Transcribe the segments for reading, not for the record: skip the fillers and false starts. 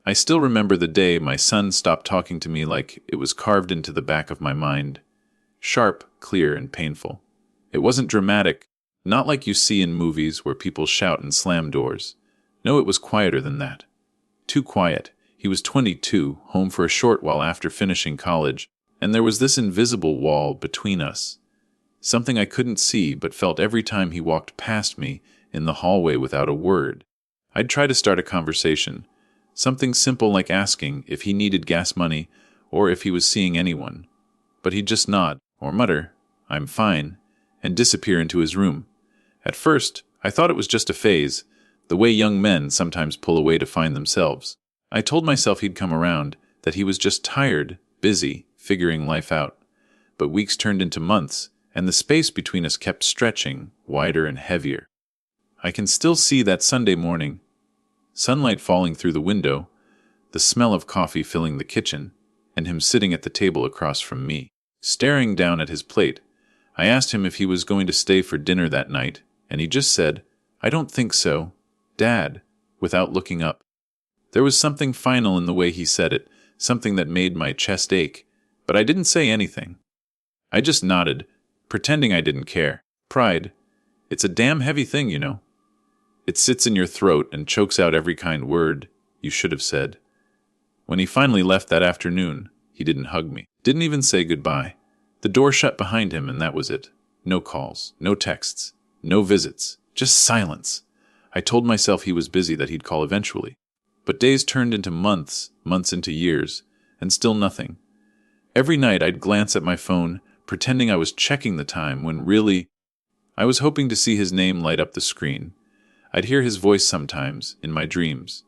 I still remember the day my son stopped talking to me like it was carved into the back of my mind. Sharp, clear, and painful. It wasn't dramatic, not like you see in movies where people shout and slam doors. No, it was quieter than that. Too quiet. He was 22, home for a short while after finishing college, and there was this invisible wall between us. Something I couldn't see but felt every time he walked past me in the hallway without a word. I'd try to start a conversation, something simple like asking if he needed gas money or if he was seeing anyone. But he'd just nod, or mutter, "I'm fine," and disappear into his room. At first, I thought it was just a phase, the way young men sometimes pull away to find themselves. I told myself he'd come around, that he was just tired, busy, figuring life out. But weeks turned into months, and the space between us kept stretching, wider and heavier. I can still see that Sunday morning. Sunlight falling through the window, the smell of coffee filling the kitchen, and him sitting at the table across from me, staring down at his plate. I asked him if he was going to stay for dinner that night, and he just said, "I don't think so, Dad," without looking up. There was something final in the way he said it, something that made my chest ache, but I didn't say anything. I just nodded, pretending I didn't care. Pride. It's a damn heavy thing, you know. It sits in your throat and chokes out every kind word you should have said. When he finally left that afternoon, he didn't hug me, didn't even say goodbye. The door shut behind him and that was it. No calls, no texts, no visits, just silence. I told myself he was busy, that he'd call eventually. But days turned into months, months into years, and still nothing. Every night I'd glance at my phone, pretending I was checking the time when really I was hoping to see his name light up the screen. I'd hear his voice sometimes, in my dreams.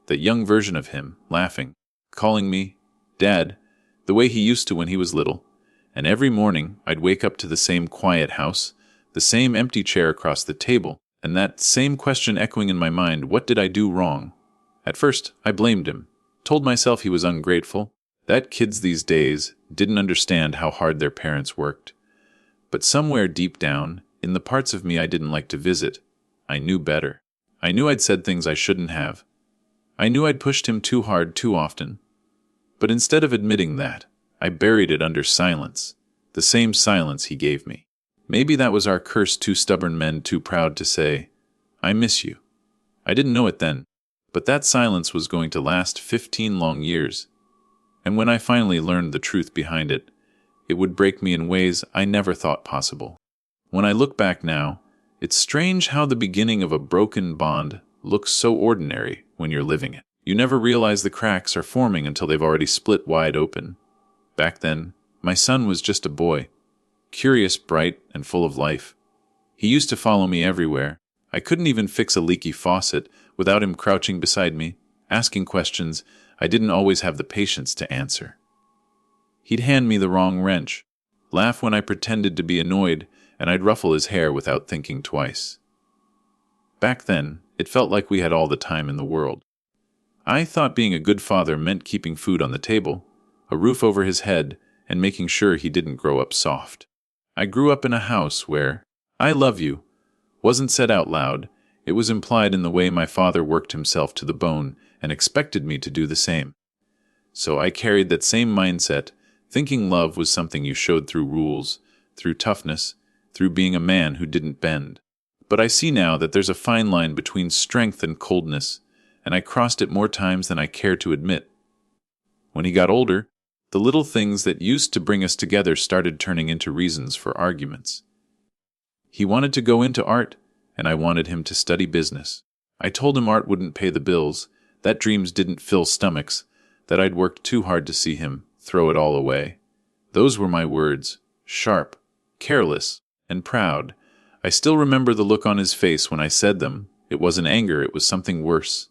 That young version of him, laughing, calling me Dad, the way he used to when he was little. And every morning I'd wake up to the same quiet house, the same empty chair across the table, and that same question echoing in my mind, what did I do wrong? At first, I blamed him, told myself he was ungrateful, that kids these days didn't understand how hard their parents worked. But somewhere deep down, in the parts of me I didn't like to visit, I knew better. I knew I'd said things I shouldn't have. I knew I'd pushed him too hard too often. But instead of admitting that, I buried it under silence, the same silence he gave me. Maybe that was our curse, two stubborn men too proud to say, "I miss you." I didn't know it then, but that silence was going to last 15 long years. And when I finally learned the truth behind it, it would break me in ways I never thought possible. When I look back now, it's strange how the beginning of a broken bond looks so ordinary when you're living it. You never realize the cracks are forming until they've already split wide open. Back then, my son was just a boy, curious, bright, and full of life. He used to follow me everywhere. I couldn't even fix a leaky faucet without him crouching beside me, asking questions I didn't always have the patience to answer. He'd hand me the wrong wrench, laugh when I pretended to be annoyed, and I'd ruffle his hair without thinking twice. Back then, it felt like we had all the time in the world. I thought being a good father meant keeping food on the table, a roof over his head, and making sure he didn't grow up soft. I grew up in a house where "I love you" wasn't said out loud. It was implied in the way my father worked himself to the bone and expected me to do the same. So I carried that same mindset, thinking love was something you showed through rules, through toughness, through being a man who didn't bend. But I see now that there's a fine line between strength and coldness, and I crossed it more times than I care to admit. When he got older, the little things that used to bring us together started turning into reasons for arguments. He wanted to go into art, and I wanted him to study business. I told him art wouldn't pay the bills, that dreams didn't fill stomachs, that I'd worked too hard to see him throw it all away. Those were my words, sharp, careless, and proud. I still remember the look on his face when I said them. It wasn't anger, it was something worse.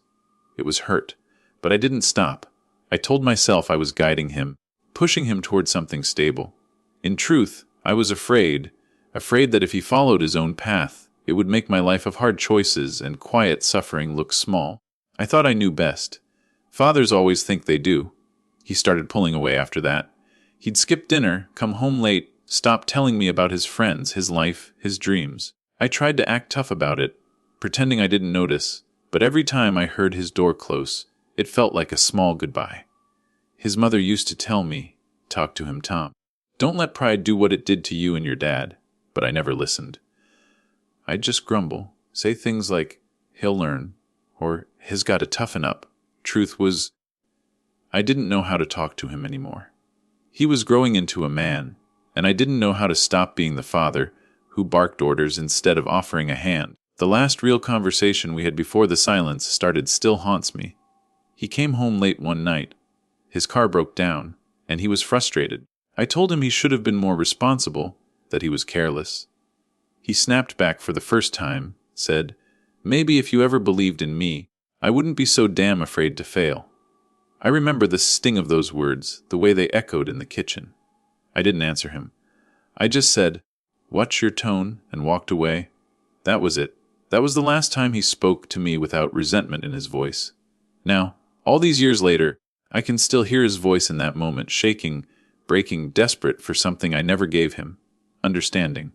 It was hurt. But I didn't stop. I told myself I was guiding him, pushing him toward something stable. In truth, I was afraid that if he followed his own path, it would make my life of hard choices and quiet suffering look small. I thought I knew best. Fathers always think they do. He started pulling away after that. He'd skip dinner, come home late, stop telling me about his friends, his life, his dreams. I tried to act tough about it, pretending I didn't notice, but every time I heard his door close, It felt like a small goodbye. His mother used to tell me, "Talk to him, Tom. Don't let pride do what it did to you and your dad." But I never listened. I'd just grumble, say things like, "He'll learn," or "He's got to toughen up." Truth was, I didn't know how to talk to him anymore. He was growing into a man, and I didn't know how to stop being the father who barked orders instead of offering a hand. The last real conversation we had before the silence started still haunts me. He came home late one night. His car broke down, and he was frustrated. I told him he should have been more responsible, that he was careless. He snapped back for the first time, said, "Maybe if you ever believed in me, I wouldn't be so damn afraid to fail." I remember the sting of those words, the way they echoed in the kitchen. I didn't answer him. I just said, "Watch your tone," and walked away. That was it. That was the last time he spoke to me without resentment in his voice. Now, all these years later, I can still hear his voice in that moment, shaking, breaking, desperate for something I never gave him, understanding.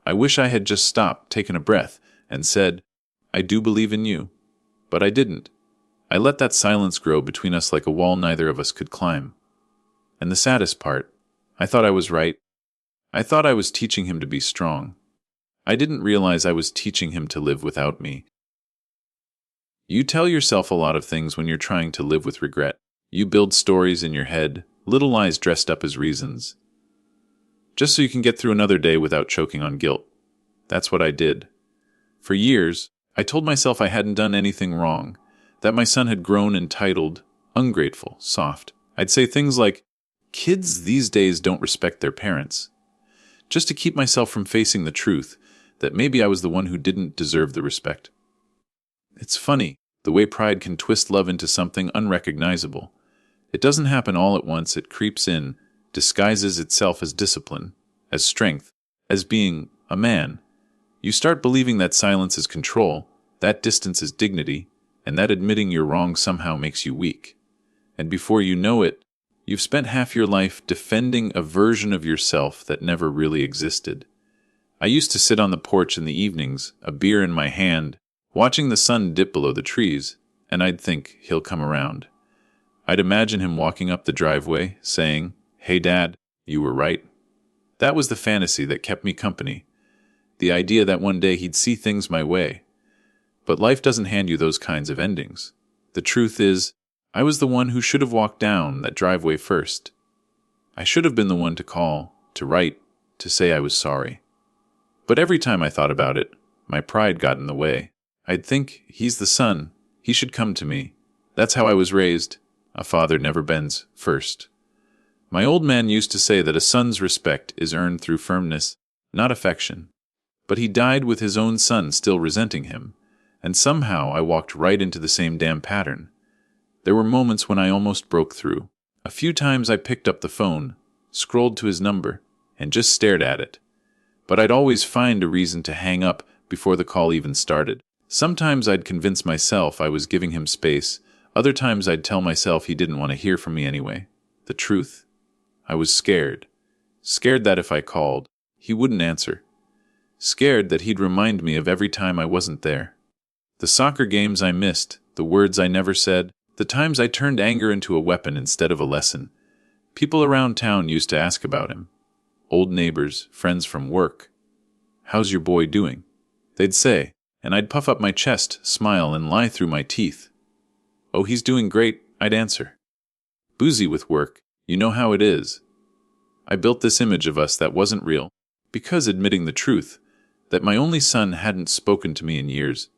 I wish I had just stopped, taken a breath, and said, "I do believe in you." But I didn't. I let that silence grow between us like a wall neither of us could climb. And the saddest part, I thought I was right. I thought I was teaching him to be strong. I didn't realize I was teaching him to live without me. You tell yourself a lot of things when you're trying to live with regret. You build stories in your head, little lies dressed up as reasons, just so you can get through another day without choking on guilt. That's what I did. For years, I told myself I hadn't done anything wrong, that my son had grown entitled, ungrateful, soft. I'd say things like, "Kids these days don't respect their parents," just to keep myself from facing the truth that maybe I was the one who didn't deserve the respect. It's funny, the way pride can twist love into something unrecognizable. It doesn't happen all at once, it creeps in, disguises itself as discipline, as strength, as being a man. You start believing that silence is control, that distance is dignity, and that admitting you're wrong somehow makes you weak. And before you know it, you've spent half your life defending a version of yourself that never really existed. I used to sit on the porch in the evenings, a beer in my hand, watching the sun dip below the trees, and I'd think, "He'll come around." I'd imagine him walking up the driveway, saying, "Hey Dad, you were right." That was the fantasy that kept me company, the idea that one day he'd see things my way. But life doesn't hand you those kinds of endings. The truth is, I was the one who should have walked down that driveway first. I should have been the one to call, to write, to say I was sorry. But every time I thought about it, my pride got in the way. I'd think, "He's the son. He should come to me." That's how I was raised. A father never bends first. My old man used to say that a son's respect is earned through firmness, not affection. But he died with his own son still resenting him, and somehow I walked right into the same damn pattern. There were moments when I almost broke through. A few times I picked up the phone, scrolled to his number, and just stared at it. But I'd always find a reason to hang up before the call even started. Sometimes I'd convince myself I was giving him space. Other times I'd tell myself he didn't want to hear from me anyway. The truth? I was scared. Scared that if I called, he wouldn't answer. Scared that he'd remind me of every time I wasn't there. The soccer games I missed, the words I never said, the times I turned anger into a weapon instead of a lesson. People around town used to ask about him. Old neighbors, friends from work. "How's your boy doing?" They'd say, and I'd puff up my chest, smile, and lie through my teeth. "Oh, he's doing great," I'd answer. Boozy with work, you know how it is. I built this image of us that wasn't real, because admitting the truth, that my only son hadn't spoken to me in years,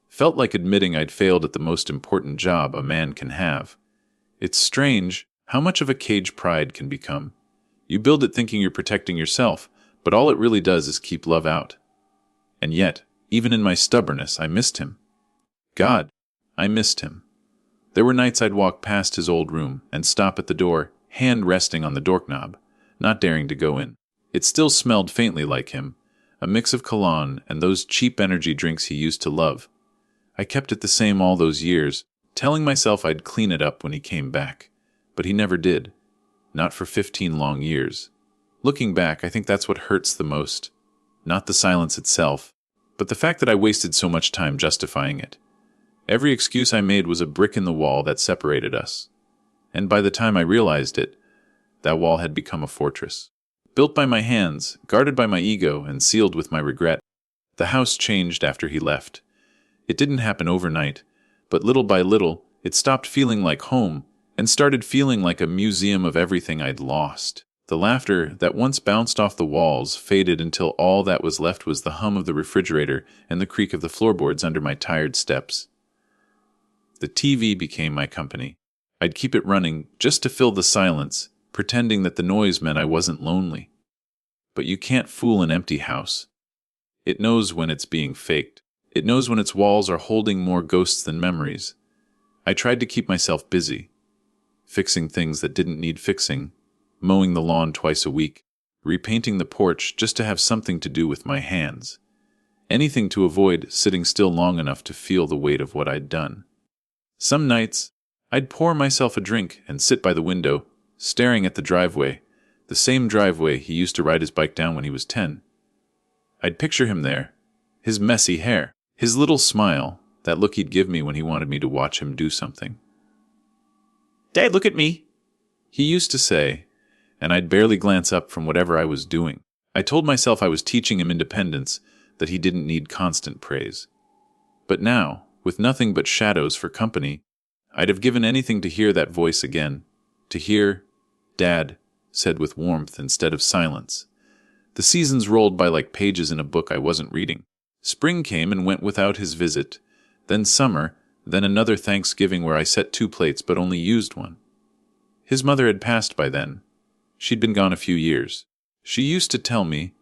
felt like admitting I'd failed at the most important job a man can have. It's strange how much of a cage pride can become. You build it thinking you're protecting yourself, but all it really does is keep love out. And yet, even in my stubbornness, I missed him. God, I missed him. There were nights I'd walk past his old room and stop at the door, hand resting on the doorknob, not daring to go in. It still smelled faintly like him, a mix of cologne and those cheap energy drinks he used to love. I kept it the same all those years, telling myself I'd clean it up when he came back. But he never did. Not for 15 long years. Looking back, I think that's what hurts the most. Not the silence itself, but the fact that I wasted so much time justifying it. Every excuse I made was a brick in the wall that separated us. And by the time I realized it, that wall had become a fortress. Built by my hands, guarded by my ego, and sealed with my regret. The house changed after he left. It didn't happen overnight, but little by little, it stopped feeling like home and started feeling like a museum of everything I'd lost. The laughter that once bounced off the walls faded until all that was left was the hum of the refrigerator and the creak of the floorboards under my tired steps. The TV became my company. I'd keep it running just to fill the silence, pretending that the noise meant I wasn't lonely. But you can't fool an empty house. It knows when it's being faked. It knows when its walls are holding more ghosts than memories. I tried to keep myself busy, fixing things that didn't need fixing, mowing the lawn twice a week, repainting the porch just to have something to do with my hands. Anything to avoid sitting still long enough to feel the weight of what I'd done. Some nights, I'd pour myself a drink and sit by the window, staring at the driveway, the same driveway he used to ride his bike down when he was 10. I'd picture him there, his messy hair, his little smile, that look he'd give me when he wanted me to watch him do something. "Dad, look at me," he used to say, and I'd barely glance up from whatever I was doing. I told myself I was teaching him independence, that he didn't need constant praise. But now, with nothing but shadows for company, I'd have given anything to hear that voice again, to hear "Dad" said with warmth instead of silence. The seasons rolled by like pages in a book I wasn't reading. Spring came and went without his visit, then summer, then another Thanksgiving where I set 2 plates but only used one. His mother had passed by then. She'd been gone a few years. She used to tell me,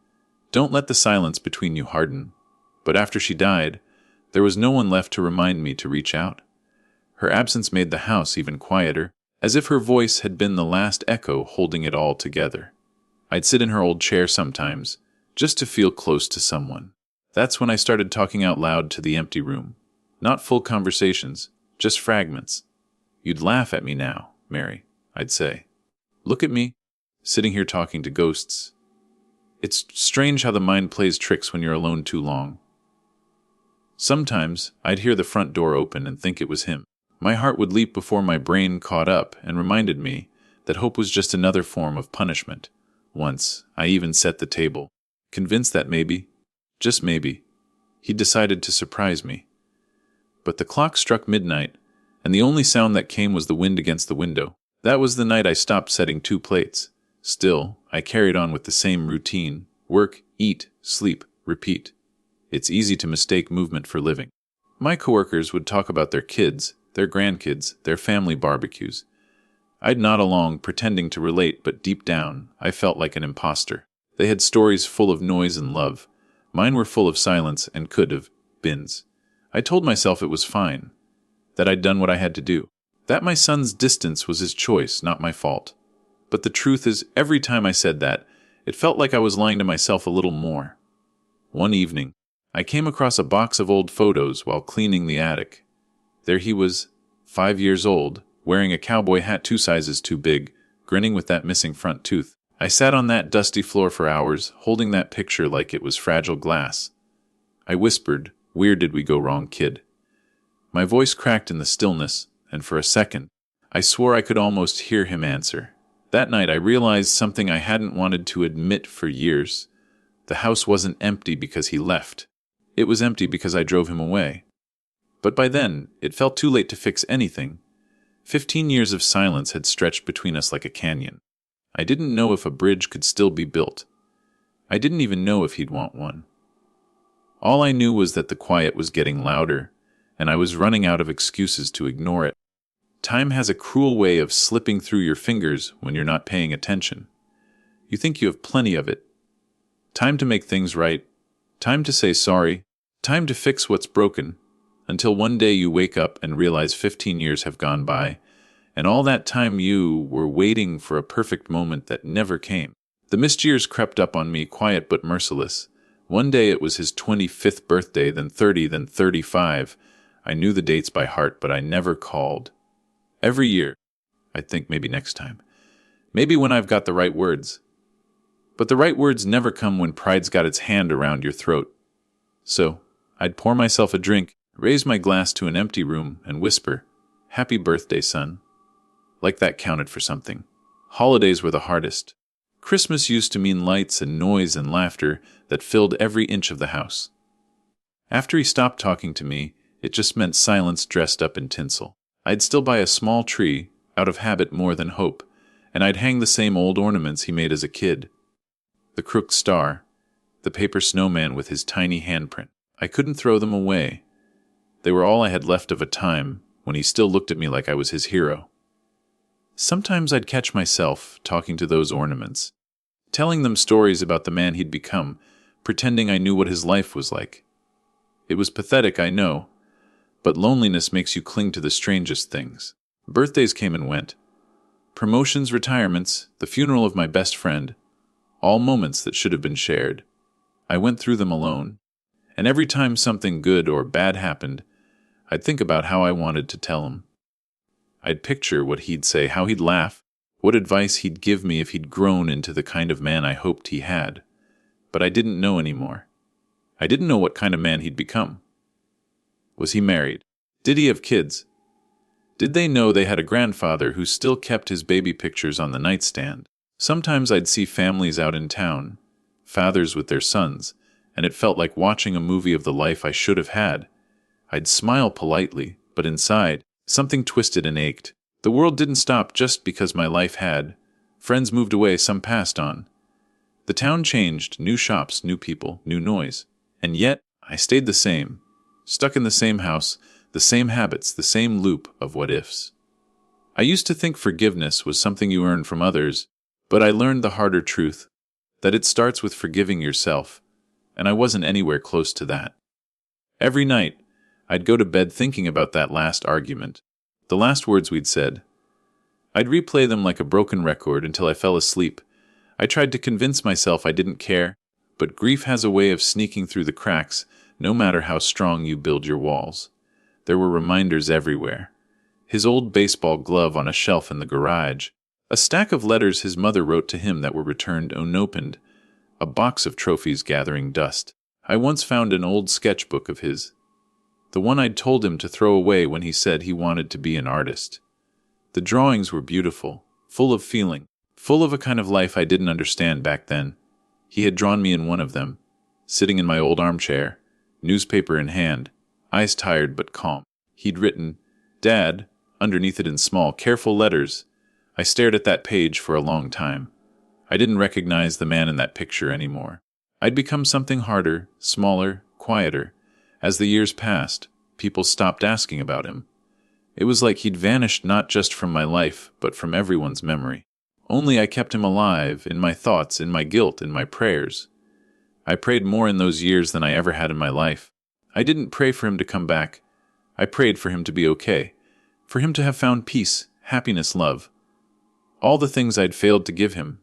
"Don't let the silence between you harden." But after she died, there was no one left to remind me to reach out. Her absence made the house even quieter, as if her voice had been the last echo holding it all together. I'd sit in her old chair sometimes, just to feel close to someone. That's when I started talking out loud to the empty room. Not full conversations, just fragments. "You'd laugh at me now, Mary," I'd say. "Look at me, sitting here talking to ghosts." It's strange how the mind plays tricks when you're alone too long. Sometimes I'd hear the front door open and think it was him. My heart would leap before my brain caught up and reminded me that hope was just another form of punishment. Once, I even set the table, convinced that maybe, just maybe, he'd decided to surprise me. But the clock struck midnight, and the only sound that came was the wind against the window. That was the night I stopped setting 2 plates. Still, I carried on with the same routine: work, eat, sleep, repeat. It's easy to mistake movement for living. My coworkers would talk about their kids, their grandkids, their family barbecues. I'd nod along, pretending to relate, but deep down, I felt like an imposter. They had stories full of noise and love. Mine were full of silence and could have beens. I told myself it was fine, that I'd done what I had to do, that my son's distance was his choice, not my fault. But the truth is, every time I said that, it felt like I was lying to myself a little more. One evening, I came across a box of old photos while cleaning the attic. There he was, 5 years old, wearing a cowboy hat 2 sizes too big, grinning with that missing front tooth. I sat on that dusty floor for hours, holding that picture like it was fragile glass. I whispered, "Where did we go wrong, kid?" My voice cracked in the stillness, and for a second, I swore I could almost hear him answer. That night I realized something I hadn't wanted to admit for years. The house wasn't empty because he left. It was empty because I drove him away. But by then, it felt too late to fix anything. 15 years of silence had stretched between us like a canyon. I didn't know if a bridge could still be built. I didn't even know if he'd want one. All I knew was that the quiet was getting louder, and I was running out of excuses to ignore it. Time has a cruel way of slipping through your fingers when you're not paying attention. You think you have plenty of it. Time to make things right. Time to say sorry. Time to fix what's broken. Until one day you wake up and realize 15 years have gone by, and all that time you were waiting for a perfect moment that never came. The missed years crept up on me, quiet but merciless. One day it was his 25th birthday, then 30, then 35. I knew the dates by heart, but I never called. Every year, I'd think maybe next time. Maybe when I've got the right words. But the right words never come when pride's got its hand around your throat. So, I'd pour myself a drink, raise my glass to an empty room, and whisper, "Happy birthday, son." Like that counted for something. Holidays were the hardest. Christmas used to mean lights and noise and laughter that filled every inch of the house. After he stopped talking to me, it just meant silence dressed up in tinsel. I'd still buy a small tree, out of habit more than hope, and I'd hang the same old ornaments he made as a kid. The crooked star, the paper snowman with his tiny handprint. I couldn't throw them away. They were all I had left of a time when he still looked at me like I was his hero. Sometimes I'd catch myself talking to those ornaments, telling them stories about the man he'd become, pretending I knew what his life was like. It was pathetic, I know, but loneliness makes you cling to the strangest things. Birthdays came and went. Promotions, retirements, the funeral of my best friend, all moments that should have been shared. I went through them alone, and every time something good or bad happened, I'd think about how I wanted to tell him. I'd picture what he'd say, how he'd laugh, what advice he'd give me if he'd grown into the kind of man I hoped he had. But I didn't know anymore. I didn't know what kind of man he'd become. Was he married? Did he have kids? Did they know they had a grandfather who still kept his baby pictures on the nightstand? Sometimes I'd see families out in town, fathers with their sons, and it felt like watching a movie of the life I should have had. I'd smile politely, but inside, something twisted and ached. The world didn't stop just because my life had. Friends moved away, some passed on. The town changed, new shops, new people, new noise. And yet, I stayed the same, stuck in the same house, the same habits, the same loop of what-ifs. I used to think forgiveness was something you earn from others, but I learned the harder truth, that it starts with forgiving yourself, and I wasn't anywhere close to that. Every night, I'd go to bed thinking about that last argument, the last words we'd said. I'd replay them like a broken record until I fell asleep. I tried to convince myself I didn't care, but grief has a way of sneaking through the cracks, no matter how strong you build your walls. There were reminders everywhere. His old baseball glove on a shelf in the garage, a stack of letters his mother wrote to him that were returned unopened, a box of trophies gathering dust. I once found an old sketchbook of his, the one I'd told him to throw away when he said he wanted to be an artist. The drawings were beautiful, full of feeling, full of a kind of life I didn't understand back then. He had drawn me in one of them, sitting in my old armchair, newspaper in hand, eyes tired but calm. He'd written, "Dad," underneath it in small, careful letters. I stared at that page for a long time. I didn't recognize the man in that picture anymore. I'd become something harder, smaller, quieter. As the years passed, people stopped asking about him. It was like he'd vanished not just from my life, but from everyone's memory. Only I kept him alive, in my thoughts, in my guilt, in my prayers. I prayed more in those years than I ever had in my life. I didn't pray for him to come back. I prayed for him to be okay, for him to have found peace, happiness, love. All the things I'd failed to give him.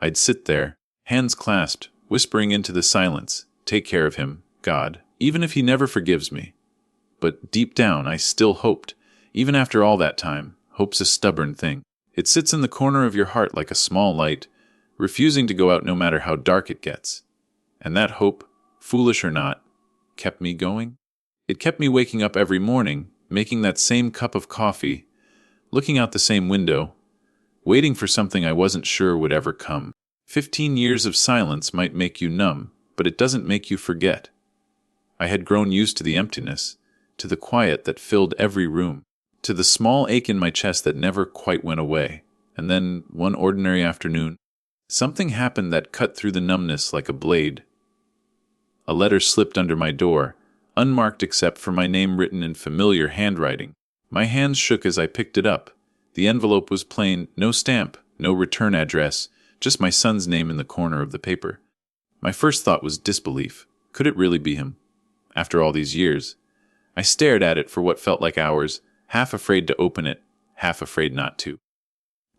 I'd sit there, hands clasped, whispering into the silence, "Take care of him, God, even if he never forgives me." But deep down, I still hoped. Even after all that time, hope's a stubborn thing. It sits in the corner of your heart like a small light, refusing to go out no matter how dark it gets. And that hope, foolish or not, kept me going. It kept me waking up every morning, making that same cup of coffee, looking out the same window, waiting for something I wasn't sure would ever come. 15 years of silence might make you numb, but it doesn't make you forget. I had grown used to the emptiness, to the quiet that filled every room, to the small ache in my chest that never quite went away. And then, one ordinary afternoon, something happened that cut through the numbness like a blade. A letter slipped under my door, unmarked except for my name written in familiar handwriting. My hands shook as I picked it up. The envelope was plain, no stamp, no return address, just my son's name in the corner of the paper. My first thought was disbelief. Could it really be him? After all these years, I stared at it for what felt like hours, half afraid to open it, half afraid not to.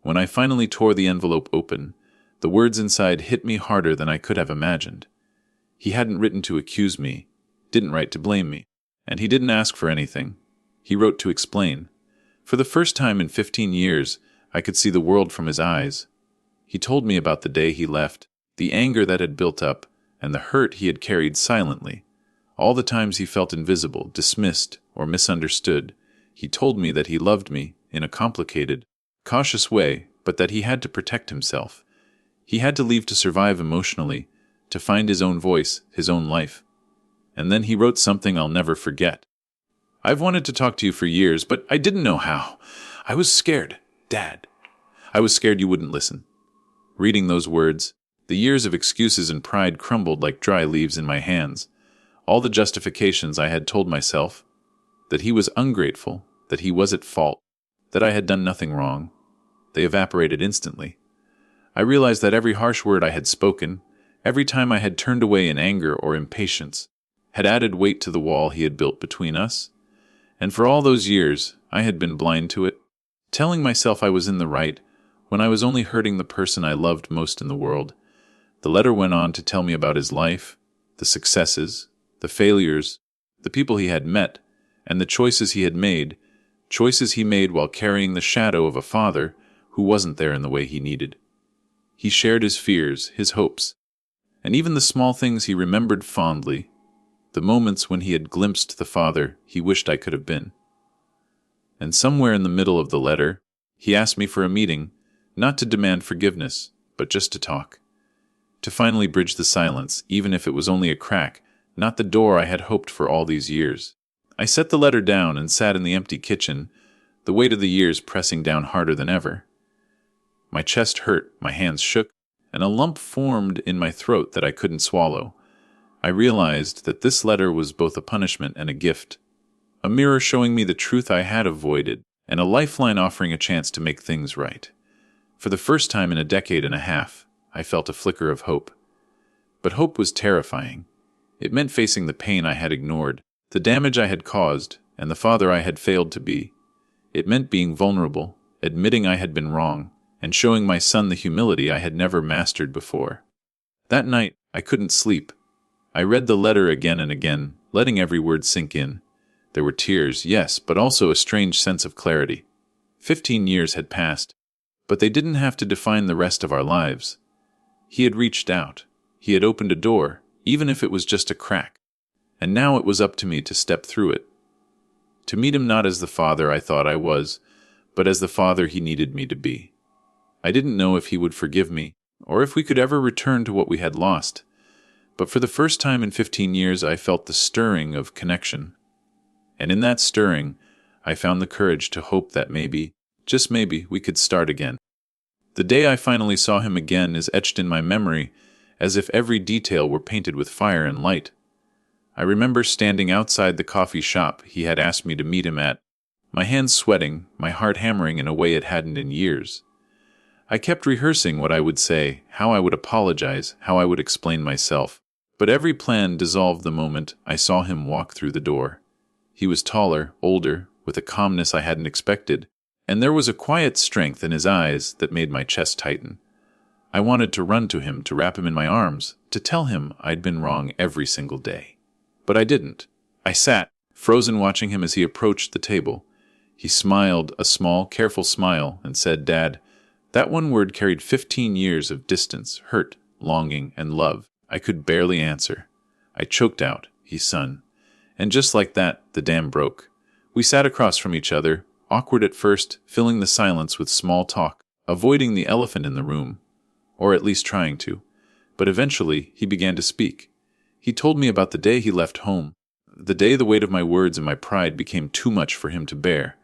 When I finally tore the envelope open, the words inside hit me harder than I could have imagined. He hadn't written to accuse me, didn't write to blame me, and he didn't ask for anything. He wrote to explain. For the first time in 15 years, I could see the world from his eyes. He told me about the day he left, the anger that had built up, and the hurt he had carried silently, All the times he felt invisible, dismissed, or misunderstood, he told me that he loved me in a complicated, cautious way, but that he had to protect himself. He had to leave to survive emotionally, to find his own voice, his own life. And then he wrote something I'll never forget. "I've wanted to talk to you for years, but I didn't know how. I was scared, Dad. I was scared you wouldn't listen." Reading those words, the years of excuses and pride crumbled like dry leaves in my hands. All the justifications I had told myself, that he was ungrateful, that he was at fault, that I had done nothing wrong, they evaporated instantly. I realized that every harsh word I had spoken, every time I had turned away in anger or impatience, had added weight to the wall he had built between us. And for all those years, I had been blind to it, telling myself I was in the right, when I was only hurting the person I loved most in the world. The letter went on to tell me about his life, the successes, the failures, the people he had met, and the choices he made while carrying the shadow of a father who wasn't there in the way he needed. He shared his fears, his hopes, and even the small things he remembered fondly, the moments when he had glimpsed the father he wished I could have been. And somewhere in the middle of the letter, he asked me for a meeting, not to demand forgiveness, but just to talk. To finally bridge the silence, even if it was only a crack, not the door I had hoped for all these years. I set the letter down and sat in the empty kitchen, the weight of the years pressing down harder than ever. My chest hurt, my hands shook, and a lump formed in my throat that I couldn't swallow. I realized that this letter was both a punishment and a gift, a mirror showing me the truth I had avoided, and a lifeline offering a chance to make things right. For the first time in a decade and a half, I felt a flicker of hope. But hope was terrifying. It meant facing the pain I had ignored, the damage I had caused, and the father I had failed to be. It meant being vulnerable, admitting I had been wrong, and showing my son the humility I had never mastered before. That night, I couldn't sleep. I read the letter again and again, letting every word sink in. There were tears, yes, but also a strange sense of clarity. 15 years had passed, but they didn't have to define the rest of our lives. He had reached out. He had opened a door, even if it was just a crack. And now it was up to me to step through it. To meet him not as the father I thought I was, but as the father he needed me to be. I didn't know if he would forgive me, or if we could ever return to what we had lost. But for the first time in 15 years, I felt the stirring of connection. And in that stirring, I found the courage to hope that maybe, just maybe, we could start again. The day I finally saw him again is etched in my memory, as if every detail were painted with fire and light. I remember standing outside the coffee shop he had asked me to meet him at, my hands sweating, my heart hammering in a way it hadn't in years. I kept rehearsing what I would say, how I would apologize, how I would explain myself. But every plan dissolved the moment I saw him walk through the door. He was taller, older, with a calmness I hadn't expected, and there was a quiet strength in his eyes that made my chest tighten. I wanted to run to him, to wrap him in my arms, to tell him I'd been wrong every single day. But I didn't. I sat, frozen, watching him as he approached the table. He smiled, a small, careful smile, and said, "Dad." That one word carried 15 years of distance, hurt, longing, and love. I could barely answer. I choked out, "He's son." And just like that, the dam broke. We sat across from each other, awkward at first, filling the silence with small talk, avoiding the elephant in the room, or at least trying to. But eventually, he began to speak. He told me about the day he left home, the day the weight of my words and my pride became too much for him to bear.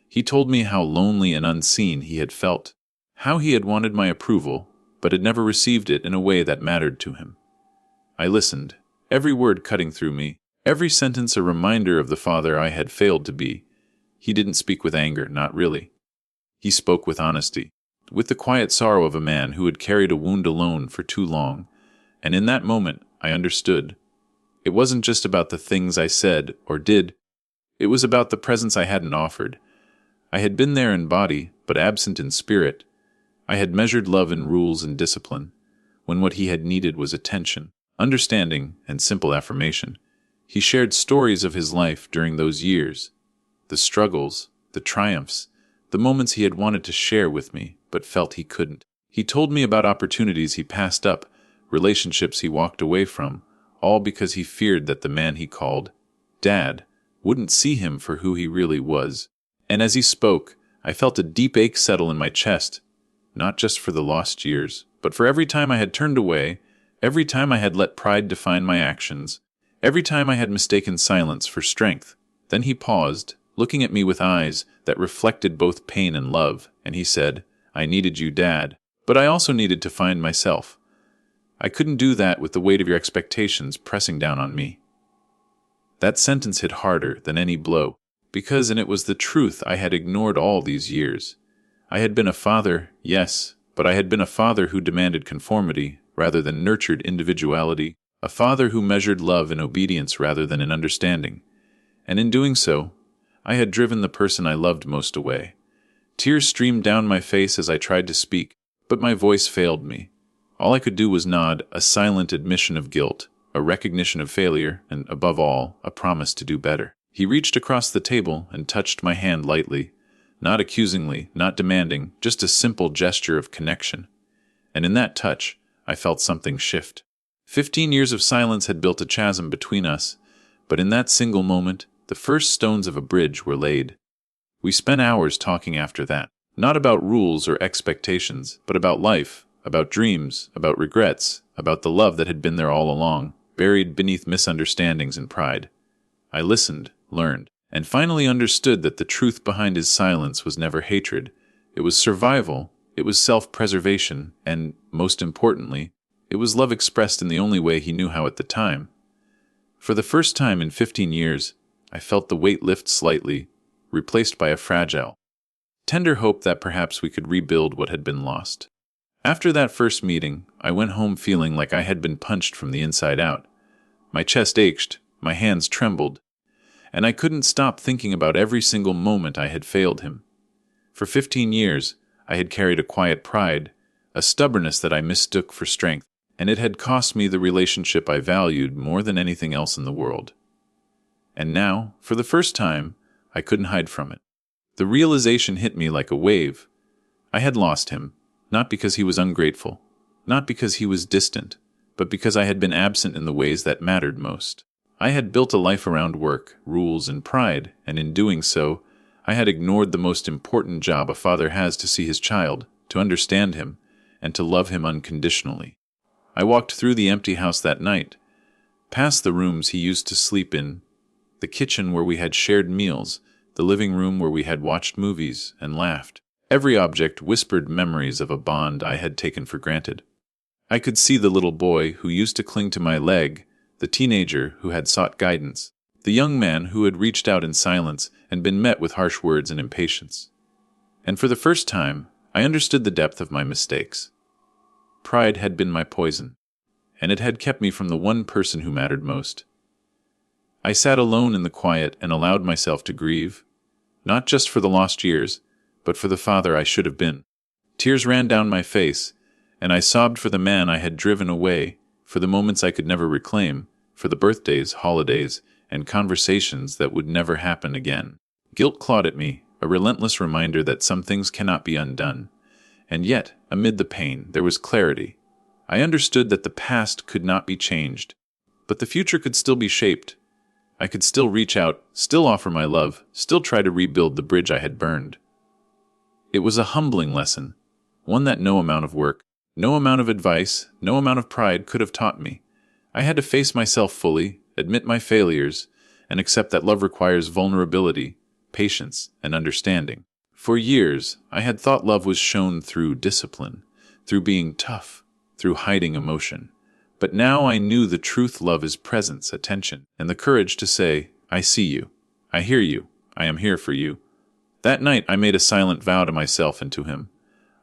He told me how lonely and unseen he had felt, how he had wanted my approval, but had never received it in a way that mattered to him. I listened, every word cutting through me, every sentence a reminder of the father I had failed to be. He didn't speak with anger, not really. He spoke with honesty, with the quiet sorrow of a man who had carried a wound alone for too long. And in that moment, I understood. It wasn't just about the things I said or did. It was about the presence I hadn't offered. I had been there in body, but absent in spirit. I had measured love in rules and discipline, when what he had needed was attention, understanding, and simple affirmation. He shared stories of his life during those years, the struggles, the triumphs, the moments he had wanted to share with me, but felt he couldn't. He told me about opportunities he passed up, relationships he walked away from, all because he feared that the man he called Dad wouldn't see him for who he really was. And as he spoke, I felt a deep ache settle in my chest, not just for the lost years, but for every time I had turned away, every time I had let pride define my actions, every time I had mistaken silence for strength. Then he paused, looking at me with eyes that reflected both pain and love, and he said, "I needed you, Dad, but I also needed to find myself. I couldn't do that with the weight of your expectations pressing down on me." That sentence hit harder than any blow, because it was the truth I had ignored all these years. I had been a father, yes, but I had been a father who demanded conformity rather than nurtured individuality, a father who measured love in obedience rather than in understanding. And in doing so, I had driven the person I loved most away. Tears streamed down my face as I tried to speak, but my voice failed me. All I could do was nod, a silent admission of guilt, a recognition of failure, and, above all, a promise to do better. He reached across the table and touched my hand lightly, not accusingly, not demanding, just a simple gesture of connection. And in that touch, I felt something shift. 15 years of silence had built a chasm between us, but in that single moment, the first stones of a bridge were laid. We spent hours talking after that, not about rules or expectations, but about life, about dreams, about regrets, about the love that had been there all along, buried beneath misunderstandings and pride. I listened, learned, and finally understood that the truth behind his silence was never hatred. It was survival, it was self-preservation, and, most importantly, it was love expressed in the only way he knew how at the time. For the first time in 15 years, I felt the weight lift slightly, replaced by a fragile, tender hope that perhaps we could rebuild what had been lost. After that first meeting, I went home feeling like I had been punched from the inside out. My chest ached, my hands trembled, and I couldn't stop thinking about every single moment I had failed him. For 15 years, I had carried a quiet pride, a stubbornness that I mistook for strength, and it had cost me the relationship I valued more than anything else in the world. And now, for the first time, I couldn't hide from it. The realization hit me like a wave. I had lost him, not because he was ungrateful, not because he was distant, but because I had been absent in the ways that mattered most. I had built a life around work, rules, and pride, and in doing so, I had ignored the most important job a father has to see his child, to understand him, and to love him unconditionally. I walked through the empty house that night, past the rooms he used to sleep in, the kitchen where we had shared meals, the living room where we had watched movies and laughed. Every object whispered memories of a bond I had taken for granted. I could see the little boy who used to cling to my leg, the teenager who had sought guidance, the young man who had reached out in silence and been met with harsh words and impatience. And for the first time, I understood the depth of my mistakes. Pride had been my poison, and it had kept me from the one person who mattered most. I sat alone in the quiet and allowed myself to grieve, not just for the lost years, but for the father I should have been. Tears ran down my face, and I sobbed for the man I had driven away, for the moments I could never reclaim, for the birthdays, holidays, and conversations that would never happen again. Guilt clawed at me, a relentless reminder that some things cannot be undone. And yet, amid the pain, there was clarity. I understood that the past could not be changed, but the future could still be shaped. I could still reach out, still offer my love, still try to rebuild the bridge I had burned. It was a humbling lesson, one that no amount of work, no amount of advice, no amount of pride could have taught me. I had to face myself fully, admit my failures, and accept that love requires vulnerability, patience, and understanding. For years, I had thought love was shown through discipline, through being tough, through hiding emotion. But now I knew the truth love is presence, attention, and the courage to say, "I see you, I hear you, I am here for you." That night I made a silent vow to myself and to him.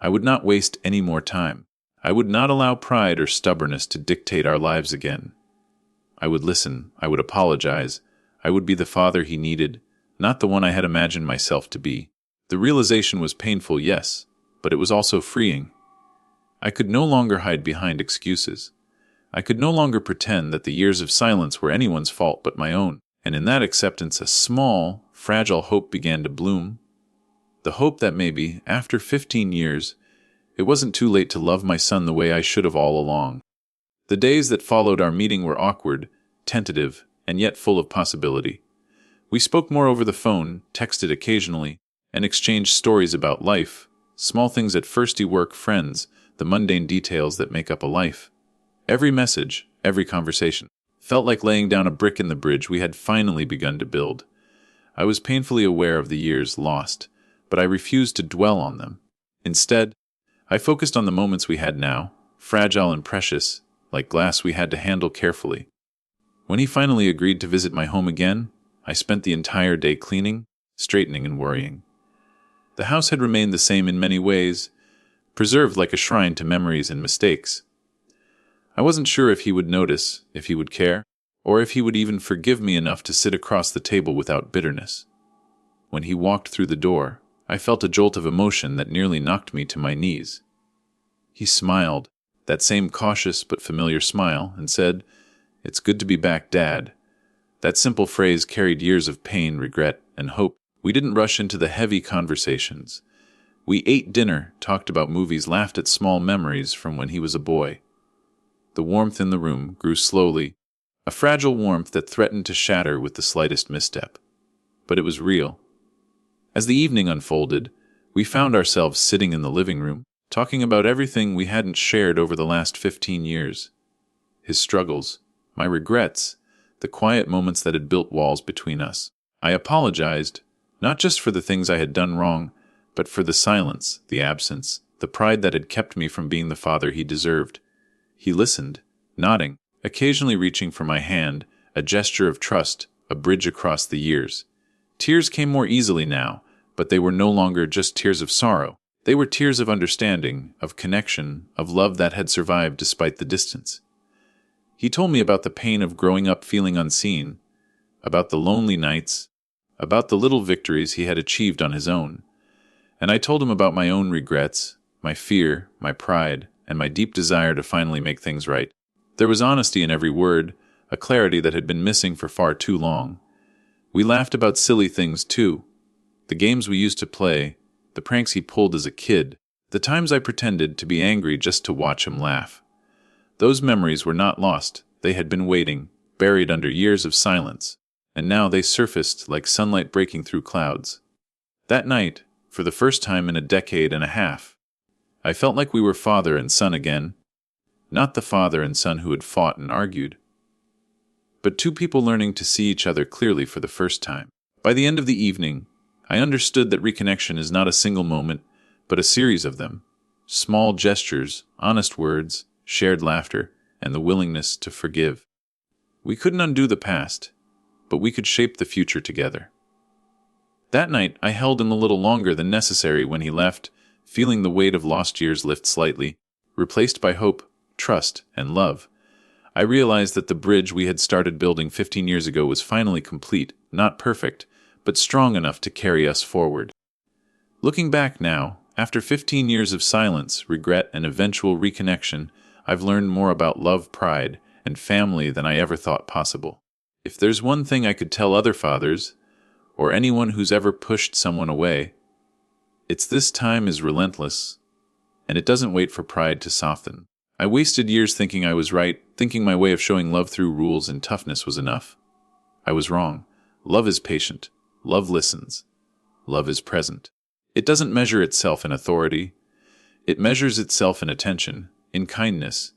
I would not waste any more time. I would not allow pride or stubbornness to dictate our lives again. I would listen, I would apologize, I would be the father he needed, not the one I had imagined myself to be. The realization was painful, yes, but it was also freeing. I could no longer hide behind excuses. I could no longer pretend that the years of silence were anyone's fault but my own, and in that acceptance a small, fragile hope began to bloom. The hope that maybe, after 15 years, it wasn't too late to love my son the way I should have all along. The days that followed our meeting were awkward, tentative, and yet full of possibility. We spoke more over the phone, texted occasionally, and exchanged stories about life, small things at firsty work, friends, the mundane details that make up a life. Every message, every conversation, felt like laying down a brick in the bridge we had finally begun to build. I was painfully aware of the years lost, but I refused to dwell on them. Instead, I focused on the moments we had now, fragile and precious, like glass we had to handle carefully. When he finally agreed to visit my home again, I spent the entire day cleaning, straightening, and worrying. The house had remained the same in many ways, preserved like a shrine to memories and mistakes. I wasn't sure if he would notice, if he would care, or if he would even forgive me enough to sit across the table without bitterness. When he walked through the door, I felt a jolt of emotion that nearly knocked me to my knees. He smiled, that same cautious but familiar smile, and said, "It's good to be back, Dad." That simple phrase carried years of pain, regret, and hope. We didn't rush into the heavy conversations. We ate dinner, talked about movies, laughed at small memories from when he was a boy. The warmth in the room grew slowly, a fragile warmth that threatened to shatter with the slightest misstep. But it was real. As the evening unfolded, we found ourselves sitting in the living room, talking about everything we hadn't shared over the last 15 years. His struggles, my regrets, the quiet moments that had built walls between us. I apologized, not just for the things I had done wrong, but for the silence, the absence, the pride that had kept me from being the father he deserved. He listened, nodding, occasionally reaching for my hand, a gesture of trust, a bridge across the years. Tears came more easily now, but they were no longer just tears of sorrow. They were tears of understanding, of connection, of love that had survived despite the distance. He told me about the pain of growing up feeling unseen, about the lonely nights, about the little victories he had achieved on his own. And I told him about my own regrets, my fear, my pride, and my deep desire to finally make things right. There was honesty in every word, a clarity that had been missing for far too long. We laughed about silly things, too. The games we used to play, the pranks he pulled as a kid, the times I pretended to be angry just to watch him laugh. Those memories were not lost. They had been waiting, buried under years of silence, and now they surfaced like sunlight breaking through clouds. That night, for the first time in a decade and a half, I felt like we were father and son again. Not the father and son who had fought and argued, but two people learning to see each other clearly for the first time. By the end of the evening, I understood that reconnection is not a single moment, but a series of them. Small gestures, honest words, shared laughter, and the willingness to forgive. We couldn't undo the past, but we could shape the future together. That night, I held him a little longer than necessary when he left, feeling the weight of lost years lift slightly, replaced by hope, trust, and love. I realized that the bridge we had started building 15 years ago was finally complete, not perfect, but strong enough to carry us forward. Looking back now, after 15 years of silence, regret, and eventual reconnection, I've learned more about love, pride, and family than I ever thought possible. If there's one thing I could tell other fathers, or anyone who's ever pushed someone away, it's this time is relentless, and it doesn't wait for pride to soften. I wasted years thinking I was right, thinking my way of showing love through rules and toughness was enough. I was wrong. Love is patient. Love listens. Love is present. It doesn't measure itself in authority. It measures itself in attention, in kindness,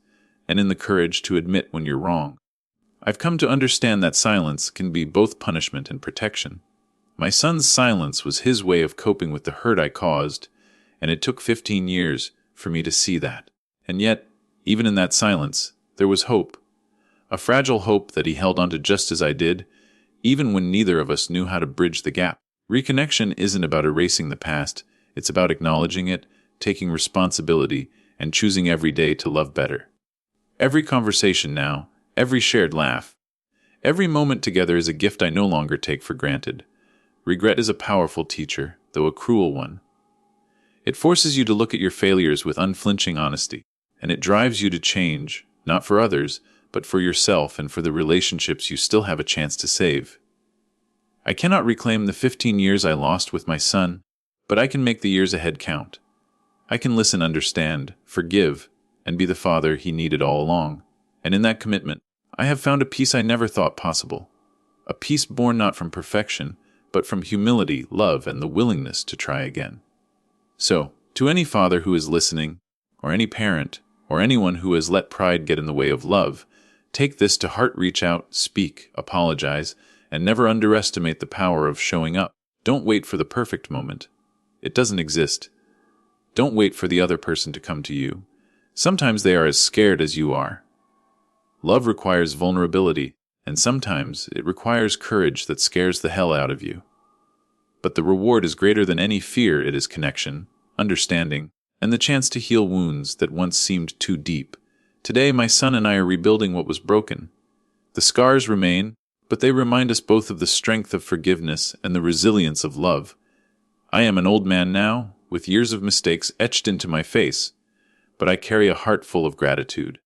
and in the courage to admit when you're wrong. I've come to understand that silence can be both punishment and protection. My son's silence was his way of coping with the hurt I caused, and it took 15 years for me to see that. And yet, even in that silence, there was hope. A fragile hope that he held onto just as I did, even when neither of us knew how to bridge the gap. Reconnection isn't about erasing the past, it's about acknowledging it, taking responsibility, and choosing every day to love better. Every conversation now, every shared laugh, every moment together is a gift I no longer take for granted. Regret is a powerful teacher, though a cruel one. It forces you to look at your failures with unflinching honesty, and it drives you to change, not for others, but for yourself and for the relationships you still have a chance to save. I cannot reclaim the 15 years I lost with my son, but I can make the years ahead count. I can listen, understand, forgive, and be the father he needed all along. And in that commitment, I have found a peace I never thought possible. A peace born not from perfection, but from humility, love, and the willingness to try again. So, to any father who is listening, or any parent, or anyone who has let pride get in the way of love, take this to heart, reach out, speak, apologize, and never underestimate the power of showing up. Don't wait for the perfect moment. It doesn't exist. Don't wait for the other person to come to you. Sometimes they are as scared as you are. Love requires vulnerability, and sometimes it requires courage that scares the hell out of you. But the reward is greater than any fear. It is connection, understanding, and the chance to heal wounds that once seemed too deep. Today, my son and I are rebuilding what was broken. The scars remain, but they remind us both of the strength of forgiveness and the resilience of love. I am an old man now, with years of mistakes etched into my face, but I carry a heart full of gratitude.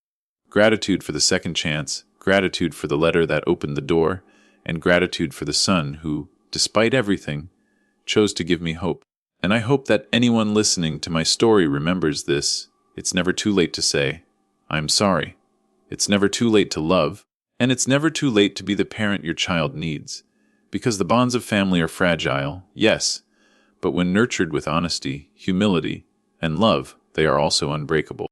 Gratitude for the second chance, gratitude for the letter that opened the door, and gratitude for the son who, despite everything, chose to give me hope. And I hope that anyone listening to my story remembers this. It's never too late to say, I'm sorry. It's never too late to love, and it's never too late to be the parent your child needs. Because the bonds of family are fragile, yes, but when nurtured with honesty, humility, and love, they are also unbreakable.